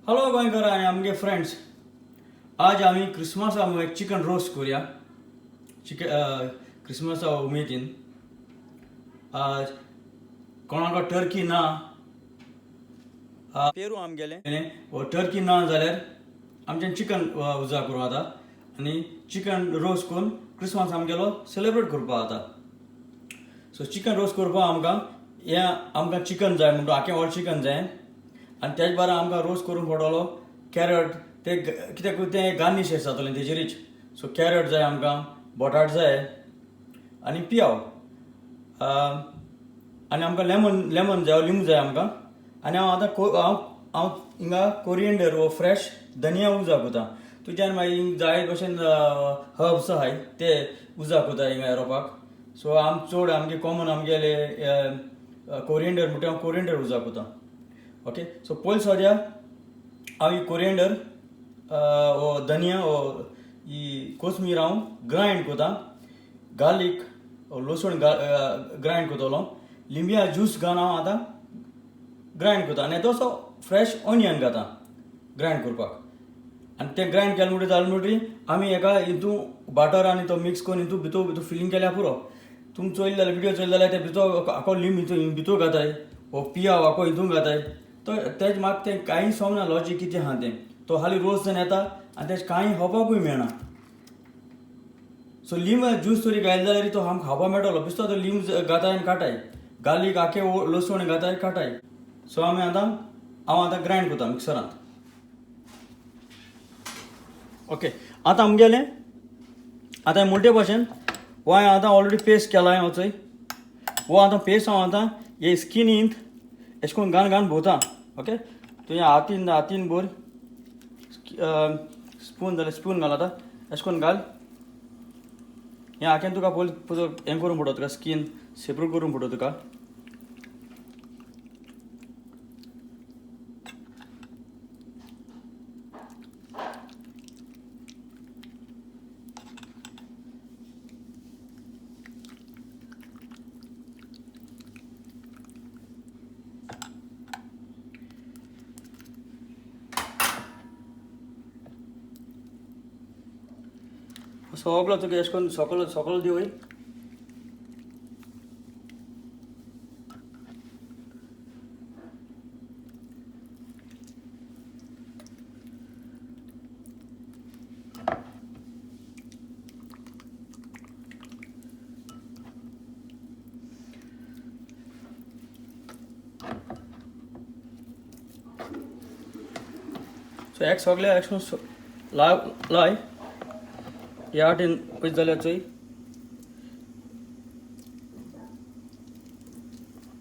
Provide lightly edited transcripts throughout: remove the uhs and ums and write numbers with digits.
Hello गोंयकार आनी आमगे फ्रेंड्स, आज आमी क्रिसमसा एक चिकन रोस्ट करूया. क्रिसमसा उमेदीन आज कोणाक टर्की ना पेरू आमगेले टर्की ना जाल्यार आमचें चिकन उजा करूं आतां आनी चिकन रोस्ट करून क्रिसमस आमगेलो सेलिब्रेट करपा आतां. सो चिकन रोस्ट करपा आमकां चिकन जाय म्हणटा आखें व्हड चिकन जाय आनी तेज बारा आमकां रोस्ट करून पडटलो कॅरट ते कित्याक तें गार्निश जातलें तेजेरीच. सो कॅरट जाय आमकां, बटाट जाय आनी पियाव आनी आमकां लेमन जाय, लिंबू जाय आमकां. आनी हांव हिंगा कोरिएंडर वो फ्रेश धनिया उजा कोता. तुज्यान मागीर जाय भशेन हर्ब्स आहाय ते उजा कोता हिंगा येवपाक. सो चड आमगे कॉमन आमगेले कोरिएंडर म्हणटा हांव कोरिएंडर उजा कोता. ओके, सो पयलीं सद्या हांव ही कोरिएंडर वो धनिया वो ही कोथमीर हांव ग्रायंड कोता. गार्लीक लसूण ग्रायंड कोतलो. लिंबिया ज्यूस घालून हांव आतां ग्रायंड कोता आनी तसो फ्रेश ऑनियन घाता ग्रायंड करपाक. आनी तें ग्रायंड केलें म्हणटरी जालें म्हणटरी आमी एका हितू बाटर आनी तो मिक्स करून हितू भितर फिलींग केल्यार पुरो. तुमी चोयले जाल्यार विडियो चोयले जाल्यार ते भितर आखो लिंब भितर घाताय वो पियाव आखो हितून घाताय. तो तेज म्हाका तें कांय समजना लॉजीक कितें आहा तें. तो हाली रोस्ट जावन येता आनी तेज कांय खावपाकूय मेळना. सो लिंब ज्यूस तरी घायले जाल्यार तो आमकां खावपाक मेळटलो. बिस्तो तो लिंब घाताय आनी काटाय, गार्लीक आखे लसूण घाताय काटाय. सो हांव आतां ग्रायंड करता मिक्सरांत. ओके, आतां आमगेलें आतां म्हणटे भशेन हो हांवें आतां ऑलरेडी पेस्ट केला हांवें वचय. हो आतां पेस्ट हांव आतां हे स्किनींत अशें करून घान भोवता. ओके, तुवें हातीन भर स्पून जाल्यार स्पून घाल. आतां अशें करून घाल. हें आखें तुका पयलीं हें करून पडटलें तुका, स्कीन सेपरेट करून पडटलें तुका. सगळो तुका अशें करून सकयल दिवय. सो एक सगळे अशें करून लाय. ह्या वाटेन वयत जाल्यार चोय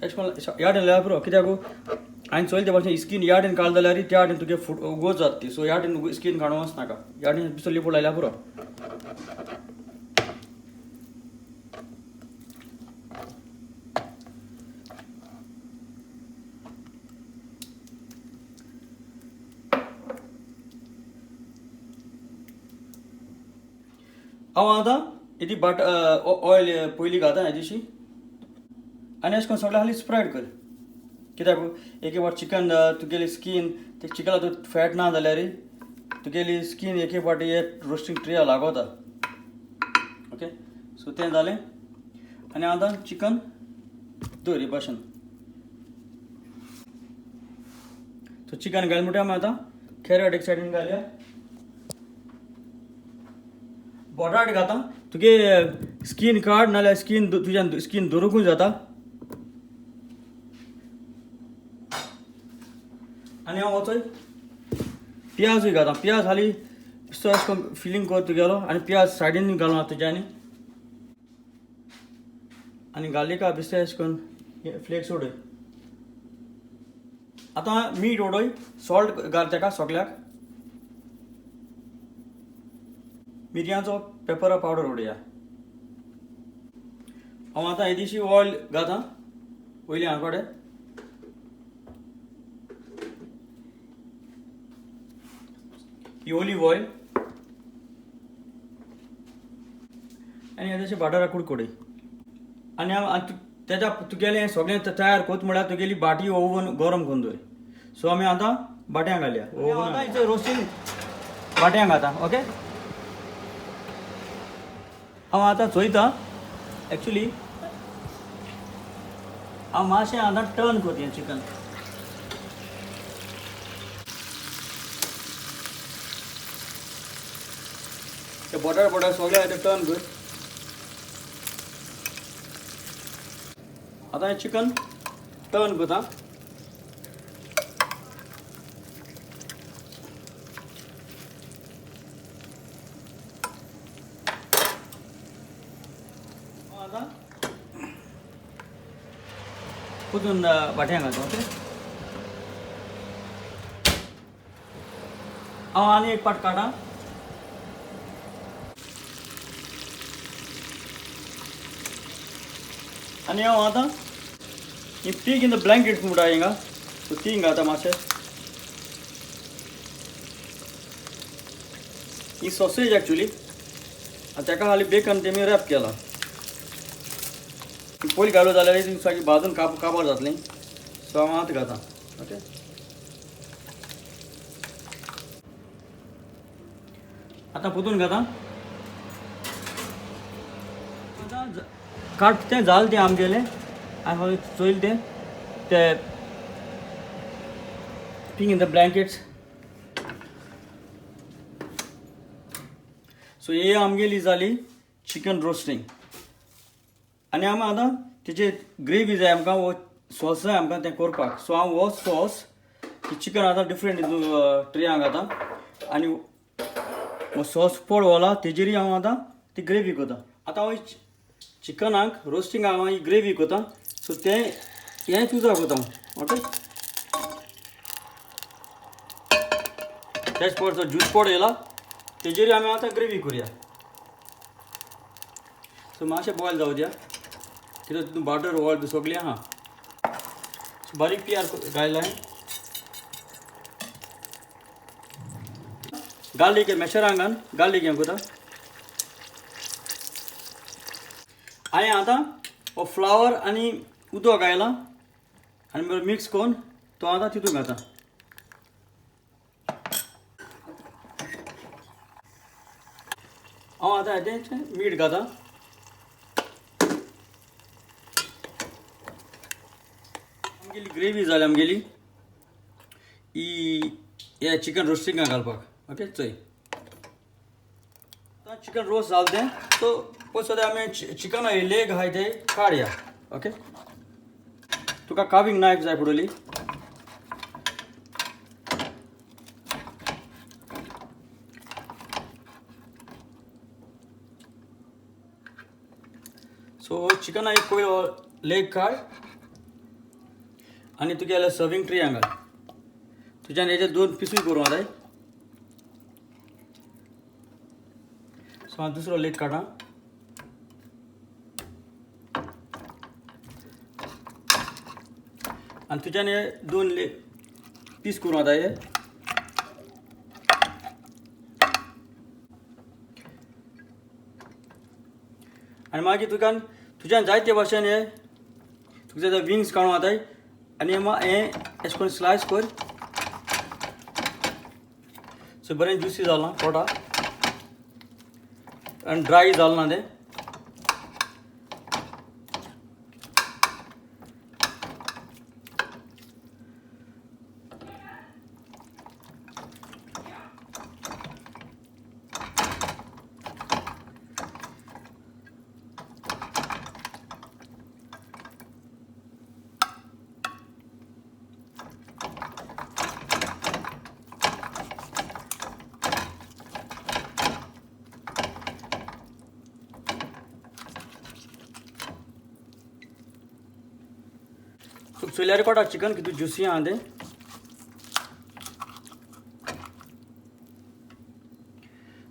अशें करून ह्या वाटेन लायल्यार पुरो. कित्याक हांवें चोयलें ते भाशेन स्कीन ह्या वाटेन काडली जाल्यार त्या वाटेन तुगे उगोत जाता ती. सो ह्या वाटेन स्कीन काडूंक वचनाका, ह्या वाटेन बिचो लिपूड लायल्यार पुरो. हांव आतां हेजी ऑयल पयलीं घालता हेजीशी आनी अशें करून सगळें हाली स्प्रेड कर. कित्याक एक फावट चिकन तुगेली स्कीन ते चिकनाक तूं फॅट ना जाल्यार तुगेली स्कीन एक फावटी हे रोस्टींग ट्रेया लागोता. ओके, सो तें जालें आनी आतां चिकन दवर हे भाशेन. सो चिकन घाल म्हणटा आमी आतां कॅरट एक सायडीन घालया. बटाट घाता. तुगे स्कीन काड नाल्यार तुज्यान स्कीन दवरूंकूय जाता. आनी हांव वचय पियाजूय घाता. पियाज हाली बिस्तो अशें करून फिलींग कर तुगेलो आनी पियाज सायडीन घालूं आतां तुज्यांनी. आनी गार्लिका बिस्ते अशें करून फ्लेक्स उडय. आतां मीठ उडय, सॉल्ट घाल तेका सगळ्याक. मिरयांचो पेपर पावडर उडया. हांव आतां येदीशी ऑयल घाता पयलीं हांव कडेन. ही ऑलिव्ह ऑयल आनी येदेशी बटाटा कुडकुडय. आनी तेच्या तुगेलें सगळें तयार कोत म्हळ्यार तुगेली बाटी ओवन गरम करून दवर. सो आमी आतां बाट्यांक घालया आतां इथं रोस्टींग बाट्यांक घाता ओके हांव आतां चोयता एक्चुली हांव मातशें आतां टर्न कोरया चिकन ते बटर सगळें आतां टर्न कर आतां हें चिकन टर्न करता आतां कुतून वाट्यांक घालता ओके हांव आनी एक पाट काडा आनी हांव आतां ही पीग इन द ब्लँकेट म्हणटा हिंगा सो ती हिंगा आतां मातशें ही सॉसेज एक्चुली ताका खाली बेकन तेमी रॅप केला पयलीं घालूं जाल्यार ती सारकी भाजून काबार जातली सो हांव आतां घाता ओके आतां पुतून घाता आतां काट तें जालें तें आमगेलें हांवें चोयलें तें पीग इन द ब्लँकेट्स सो ही आमगेली जाली चिकन रोस्टिंग आनी आमी आतां तेजे ग्रेवी जाय आमकां वो सॉस जाय आमकां तें करपाक सो हांव हो सॉस चिकन आतां डिफरंट ट्रेयांक घाता आनी हो सॉस पडवला तेजेरी हांव आतां ती ग्रेवी करता आतां हांव चिकनाक रोस्टिंगाक हांव ही ग्रेवी करता सो तें हें चुजा करता ओके तेच पड ज्यूस पड येयला तेजेरी आमी आतां ग्रेवी करुया सो मातशें बॉयल जावं दिया कित्याक तितून बटर ऑयल बी सगळें आहा सो बारीक पियार घायला गार्लीक मॅशरांक घाल गार्लीक हें करता हांवें आतां हो फ्लावर आनी उदक घायला आनी बरो मिक्स करून तो आतां तितून घाता हांव आतां हेजें मीठ घाता आमगेली ग्रेवी जाली आमगेली ही हे चिकन रोस्टिंगाक घालपाक ओके चोय आतां चिकन रोस्ट जालें तें सो पयस सद्या आमी चिकन लेग आहाय ते काडया ओके तुका काविंग नायफ जाय पडटली सो चिकन एक पयलो लेग काड आनी तुगेल्या सर्विंग ट्रेयांक घाल तुज्यान हेजे 2 पिसूय करूं जाय सो हांव दुसरो लेग काडा आनी तुज्यान हे 2 लेग पीस करूं जाय हे आनी मागीर तुज्यान जायते भाशेन हे तुका जर विंग्स काडूं जाताय आनी हें अशें करून स्लायस कर सो बरें ज्युसी जालां पोटा आनी ड्राय जालें ना तें चोयल्यार कोटा चिकन कितू ज्युसी आहा तें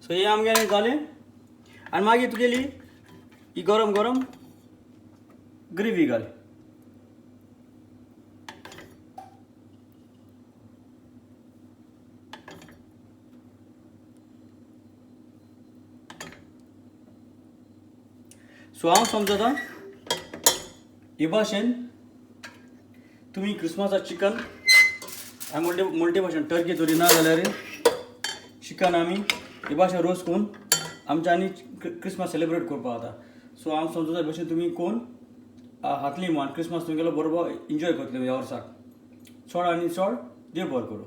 सो हें आमगेलें जालें आनी मागीर तुगेली ही गरम गरम ग्रेवी घाल सो हांव समजता हे भाशेन तुम्ही क्रिसमसाक चिकन म्हणटे भाशेन टर्की तरी ना जाल्यार चिकन आमी हे भाशेन रोस्ट करून आमच्या आनी क्रिसमस सेलिब्रेट करपाक जाता. सो हांव समजता भशेन तुमी कोण हातली म्हण क्रिसमस तुमगेलो बरोबर एन्जॉय करतले ह्या वर्साक. चड आनी चड देव बरें करूं.